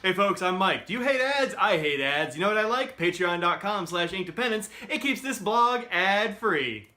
Hey folks, I'm Mike. Do you hate ads? I hate ads. You know what I like? Patreon.com/Inkdependence. It keeps this blog ad-free.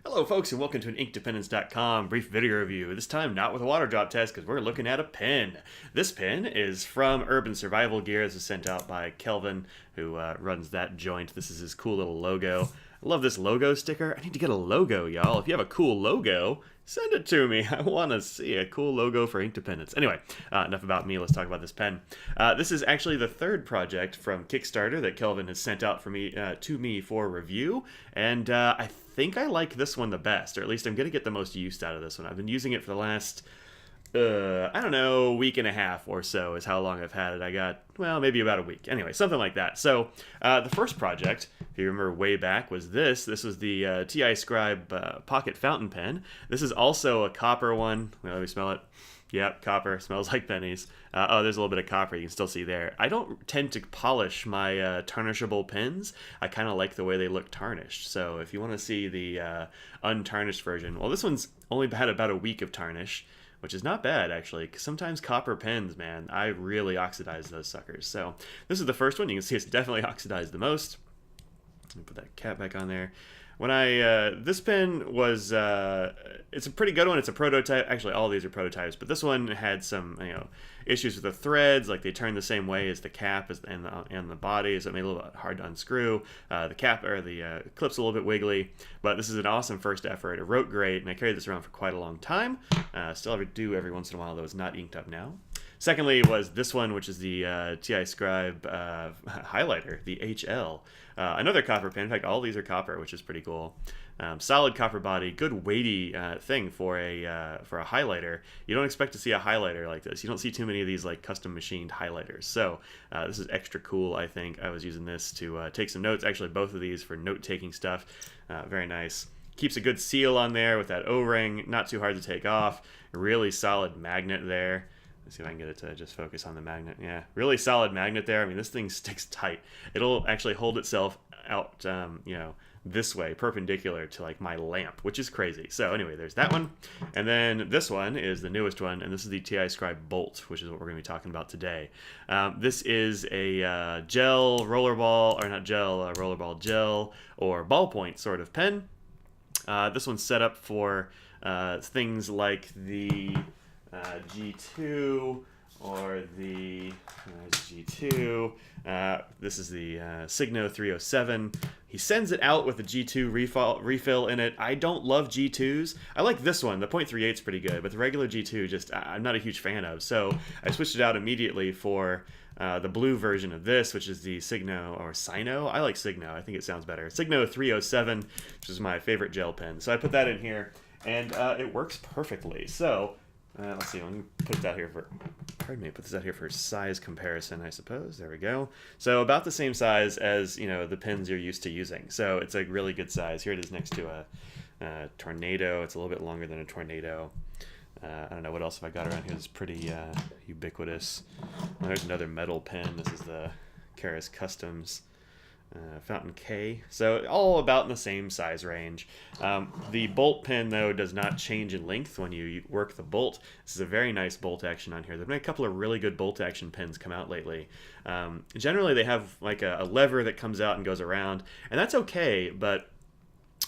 Hello folks and welcome to an Inkdependence.com brief video review. This time not with a water drop test because we're looking at a pen. This pen is from Urban Survival Gear. This was sent out by Kelvin, who runs that joint. This is his cool little logo. I love this logo sticker. I need to get a logo, y'all. If you have a cool logo, send it to me. I want to see a cool logo for Inkdependence. Anyway, enough about me. Let's talk about this pen. This is actually the third project from Kickstarter that Kelvin has sent out for me to me for review, and I think I like this one the best, or at least I'm going to get the most use out of this one. I've been using it for the last, I don't know, week and a half or so is how long I've had it. I got, well, maybe about a week. Anyway, something like that. So the first project, if you remember way back, was this. This was the TiScribe Pocket Fountain Pen. This is also a copper one. Well, let me smell it. Yep, copper. Smells like pennies. Oh, there's a little bit of copper. You can still see there. I don't tend to polish my tarnishable pens. I kind of like the way they look tarnished. So if you want to see the untarnished version, well, this one's only had about a week of tarnish, which is not bad, actually, because sometimes copper pens, man, I really oxidize those suckers. So this is the first one. You can see it's definitely oxidized the most. Let me put that cap back on there. When this pen was, it's a pretty good one. It's a prototype. Actually, all these are prototypes, but this one had some, issues with the threads. Like they turn the same way as the cap and the body, so it made it a little bit hard to unscrew. The cap or the clip's a little bit wiggly, but this is an awesome first effort. It wrote great, and I carried this around for quite a long time. Still do every once in a while, though it's not inked up now. Secondly was this one, which is the TiScribe highlighter, the HL. Another copper pen. In fact, all these are copper, which is pretty cool. Solid copper body, good weighty thing for a highlighter. You don't expect to see a highlighter like this. You don't see too many of these like custom machined highlighters. So this is extra cool, I think. I was using this to take some notes. Actually, both of these for note-taking stuff. Very nice. Keeps a good seal on there with that O-ring. Not too hard to take off. A really solid magnet there. Let's see if I can get it to just focus on the magnet. Yeah, really solid magnet there. I mean, this thing sticks tight. It'll actually hold itself out, this way, perpendicular to like my lamp, which is crazy. So anyway, there's that one. And then this one is the newest one, and this is the TiScribe Bolt, which is what we're going to be talking about today. This is a gel rollerball, or not gel, rollerball gel, or ballpoint sort of pen. This one's set up for things like the G2 or the G2. This is the Signo 307. He sends it out with a G2 refill in it. I don't love G2s. I like this one. The .38 is pretty good, but the regular G2 just I'm not a huge fan of. So I switched it out immediately for the blue version of this, which is the Signo or Sino. I like Signo. I think it sounds better. Signo 307, which is my favorite gel pen. So I put that in here, and it works perfectly. So let's see. Let me put it out here for. Pardon me. Put this out here for size comparison, I suppose. There we go. So about the same size as the pens you're used to using. So it's a really good size. Here it is next to a Tornado. It's a little bit longer than a Tornado. I don't know what else have I got around here that's pretty ubiquitous. Well, there's another metal pen. This is the Keras Customs Fountain K. So all about in the same size range. The bolt pen, though, does not change in length when you work the bolt. This is a very nice bolt action on here. There have been a couple of really good bolt action pens come out lately. Generally, they have like a lever that comes out and goes around, and that's okay, but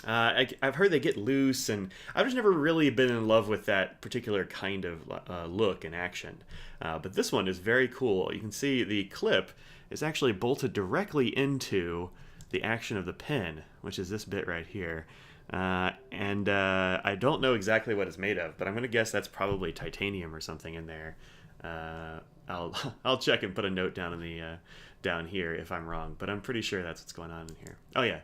I've heard they get loose, and I've just never really been in love with that particular kind of look and action. But this one is very cool. You can see the clip is actually bolted directly into the action of the pen, which is this bit right here. And I don't know exactly what it's made of, but I'm going to guess that's probably titanium or something in there. I'll check and put a note down in the down here if I'm wrong, but I'm pretty sure that's what's going on in here. Oh yeah.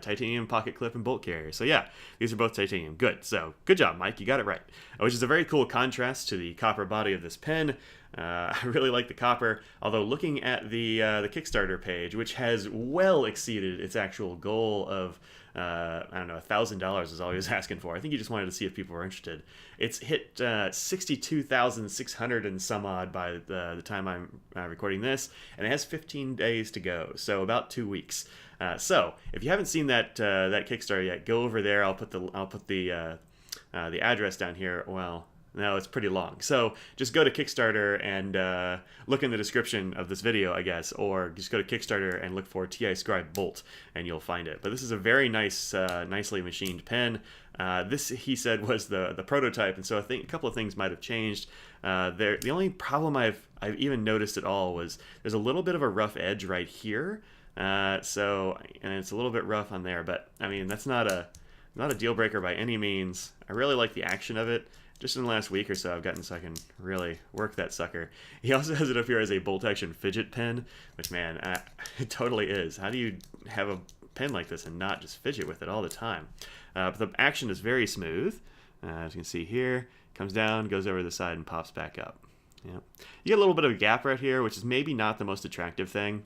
Titanium pocket clip and bolt carrier. So yeah, these are both titanium. Good. So good job, Mike. You got it right. Which is a very cool contrast to the copper body of this pen. I really like the copper, although looking at the Kickstarter page, which has well exceeded its actual goal of, I don't know, $1,000 is all he was asking for. I think he just wanted to see if people were interested. It's hit 62,600 and some odd by the time I'm recording this, and it has 15 days to go, so about 2 weeks. So if you haven't seen that Kickstarter yet, go over there. I'll put the address down here. Well, No, it's pretty long. So just go to Kickstarter and look in the description of this video, I guess, or just go to Kickstarter and look for TiScribe Bolt, and you'll find it. But this is a very nice, nicely machined pen. This, he said, was the prototype, and so I think a couple of things might have changed. The only problem I've even noticed at all was there's a little bit of a rough edge right here. And it's a little bit rough on there, but I mean, that's not a deal breaker by any means. I really like the action of it. Just in the last week or so, I've gotten so I can really work that sucker. He also has it up here as a bolt action fidget pen, which, man, it totally is. How do you have a pen like this and not just fidget with it all the time? But the action is very smooth. As you can see here, comes down, goes over the side, and pops back up. Yeah. You get a little bit of a gap right here, which is maybe not the most attractive thing.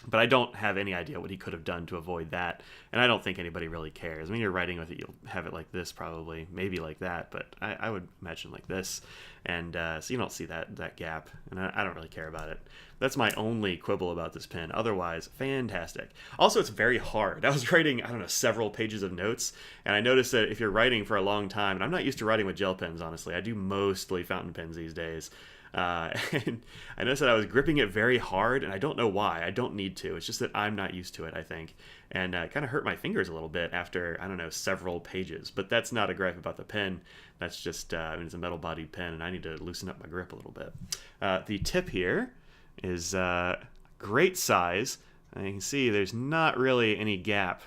But I don't have any idea what he could have done to avoid that, and I don't think anybody really cares. When you're writing with it, you'll have it like this probably, maybe like that, but I would imagine like this, and so you don't see that gap, and I don't really care about it. That's my only quibble about this pen. Otherwise, fantastic. Also, it's very hard. I was writing, I don't know, several pages of notes, and I noticed that if you're writing for a long time, and I'm not used to writing with gel pens, honestly. I do mostly fountain pens these days. And I noticed that I was gripping it very hard, and I don't know why. I don't need to. It's just that I'm not used to it, I think. And it kind of hurt my fingers a little bit after, I don't know, several pages. But that's not a gripe about the pen. That's just, I mean, it's a metal-bodied pen, and I need to loosen up my grip a little bit. The tip here is great size. And you can see there's not really any gap.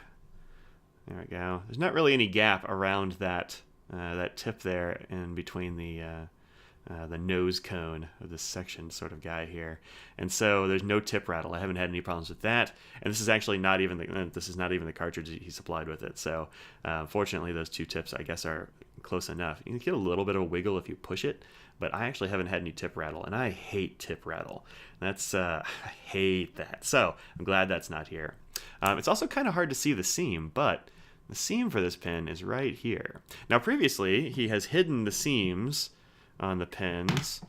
There we go. There's not really any gap around that tip there in between the nose cone of this section sort of guy here, and so there's no tip rattle. I haven't had any problems with that, and this is actually not even the cartridge he supplied with it. So fortunately, those two tips I guess are close enough. You can get a little bit of a wiggle if you push it, but I actually haven't had any tip rattle, and I hate tip rattle. That's I hate that. So I'm glad that's not here. It's also kind of hard to see the seam, but the seam for this pen is right here. Now previously he has hidden the seams on the pens.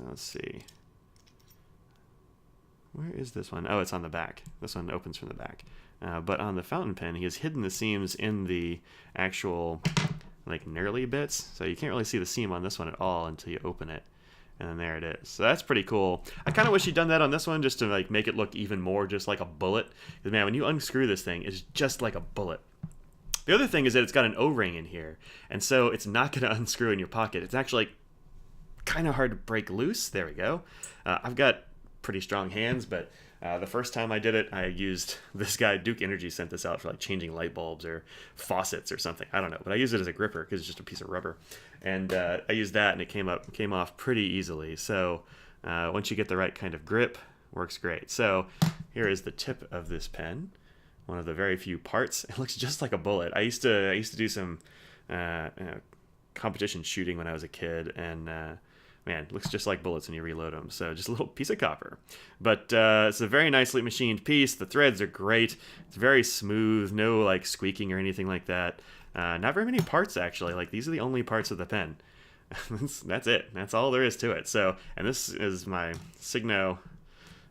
Let's see. Where is this one? Oh, it's on the back. This one opens from the back. But on the fountain pen, he has hidden the seams in the actual, like, knurly bits. So you can't really see the seam on this one at all until you open it. And then there it is. So that's pretty cool. I kind of wish he'd done that on this one just to, like, make it look even more just like a bullet. Because, man, when you unscrew this thing, it's just like a bullet. The other thing is that it's got an O-ring in here, and so it's not going to unscrew in your pocket. It's actually kind of hard to break loose. There we go. I've got pretty strong hands, but the first time I did it, I used this guy, Duke Energy sent this out for like changing light bulbs or faucets or something. I don't know, but I used it as a gripper because it's just a piece of rubber. And I used that, and it came off pretty easily. So once you get the right kind of grip, works great. So here is the tip of this pen. One of the very few parts. It looks just like a bullet. I used to do some competition shooting when I was a kid, and man, it looks just like bullets when you reload them. So just a little piece of copper. But it's a very nicely machined piece. The threads are great. It's very smooth. No like squeaking or anything like that. Not very many parts actually. Like these are the only parts of the pen. That's it. That's all there is to it. So, and this is my Signo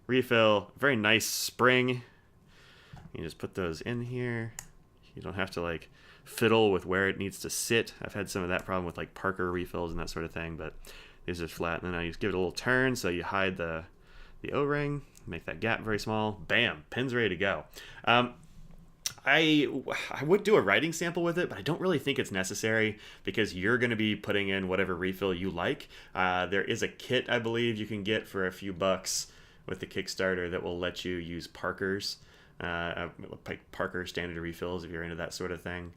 refill. Very nice spring. You just put those in here. You don't have to like fiddle with where it needs to sit. I've had some of that problem with like Parker refills and that sort of thing, but these are flat. And then I just give it a little turn so you hide the O-ring, make that gap very small. Bam, pen's ready to go. I would do a writing sample with it, but I don't really think it's necessary because you're going to be putting in whatever refill you like. There is a kit, I believe, you can get for a few bucks with the Kickstarter that will let you use Parker's. Like Parker standard refills if you're into that sort of thing.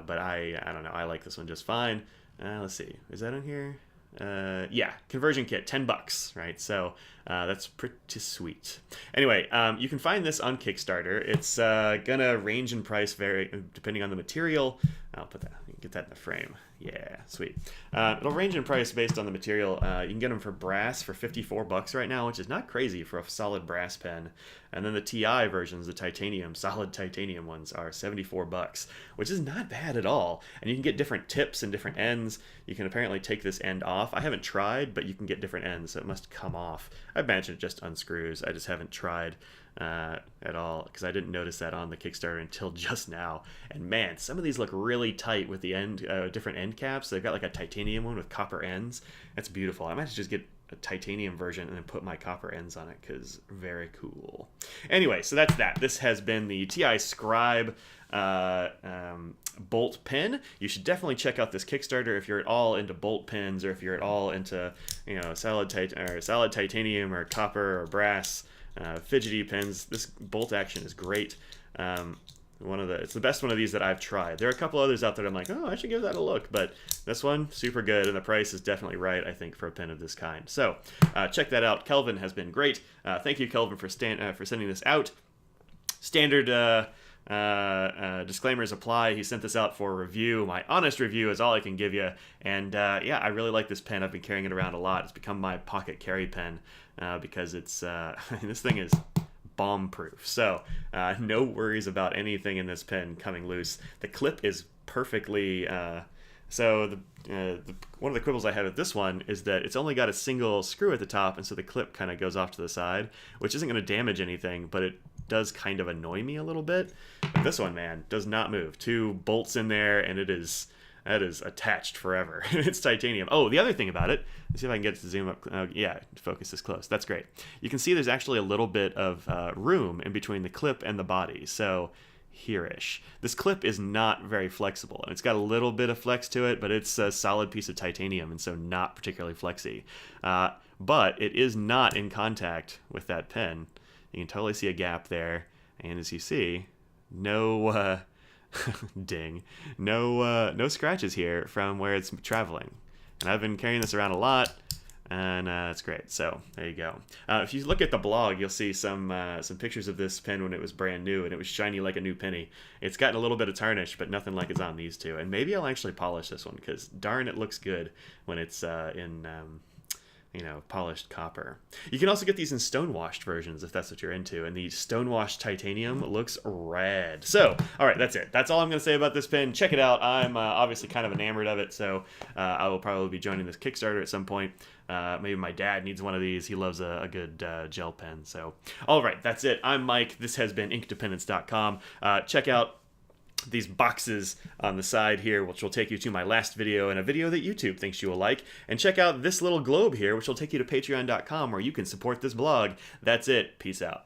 But I don't know. I like this one just fine. Let's see. Is that in here? Yeah, conversion kit, $10, right? So that's pretty sweet. Anyway, you can find this on Kickstarter. It's gonna range in price depending on the material. I'll put that. You can get that in the frame. Yeah, sweet. It'll range in price based on the material. You can get them for brass for $54 right now, which is not crazy for a solid brass pen. And then the TI versions, the titanium, solid titanium ones, are $74, which is not bad at all. And you can get different tips and different ends. You can apparently take this end off. I haven't tried, but you can get different ends, so it must come off. I imagine it just unscrews. I just haven't tried at all because I didn't notice that on the Kickstarter until just now. And man, some of these look really tight with the different end end caps. They've got like a titanium one with copper ends. That's beautiful. I might just get a titanium version and then put my copper ends on it because very cool. Anyway, so that's that. This has been the TiScribe bolt pen. You should definitely check out this Kickstarter if you're at all into bolt pens, or if you're at all into, you know, solid titanium or copper or brass fidgety pens. This bolt action is great. It's the best one of these that I've tried. There are a couple others out there I'm like, oh, I should give that a look, but this one, super good, and the price is definitely right, I think, for a pen of this kind. So check that out. Kelvin has been great. Thank you, Kelvin, for sending this out. Standard disclaimers apply. He sent this out for review. My honest review is all I can give you, and yeah, I really like this pen. I've been carrying it around a lot. It's become my pocket carry pen because it's this thing is bomb proof, so no worries about anything in this pen coming loose. The clip is perfectly so one of the quibbles I have with this one is that it's only got a single screw at the top, and so the clip kind of goes off to the side, which isn't going to damage anything, but it does kind of annoy me a little bit. But this one, man, does not move. 2 bolts in there, and that is attached forever. It's titanium. Oh, the other thing about it, let's see if I can get it to zoom up. Oh, yeah, focus this close. That's great. You can see there's actually a little bit of room in between the clip and the body. So here-ish. This clip is not very flexible, and it's got a little bit of flex to it, but it's a solid piece of titanium, and so not particularly flexy. But it is not in contact with that pen. You can totally see a gap there, and as you see, no ding, no scratches here from where it's traveling. And I've been carrying this around a lot, and that's great. So there you go. If you look at the blog, you'll see some pictures of this pen when it was brand new, and it was shiny like a new penny. It's gotten a little bit of tarnish, but nothing like it's on these two. And maybe I'll actually polish this one, because darn, it looks good when it's in polished copper. You can also get these in stonewashed versions if that's what you're into, and the stonewashed titanium looks rad. So, all right, that's it. That's all I'm going to say about this pen. Check it out. I'm obviously kind of enamored of it, so I will probably be joining this Kickstarter at some point. Maybe my dad needs one of these. He loves a good gel pen. So, all right, that's it. I'm Mike. This has been InkDependence.com. Check out these boxes on the side here, which will take you to my last video and a video that YouTube thinks you will like. And check out this little globe here, which will take you to patreon.com, where you can support this blog. That's it. Peace out.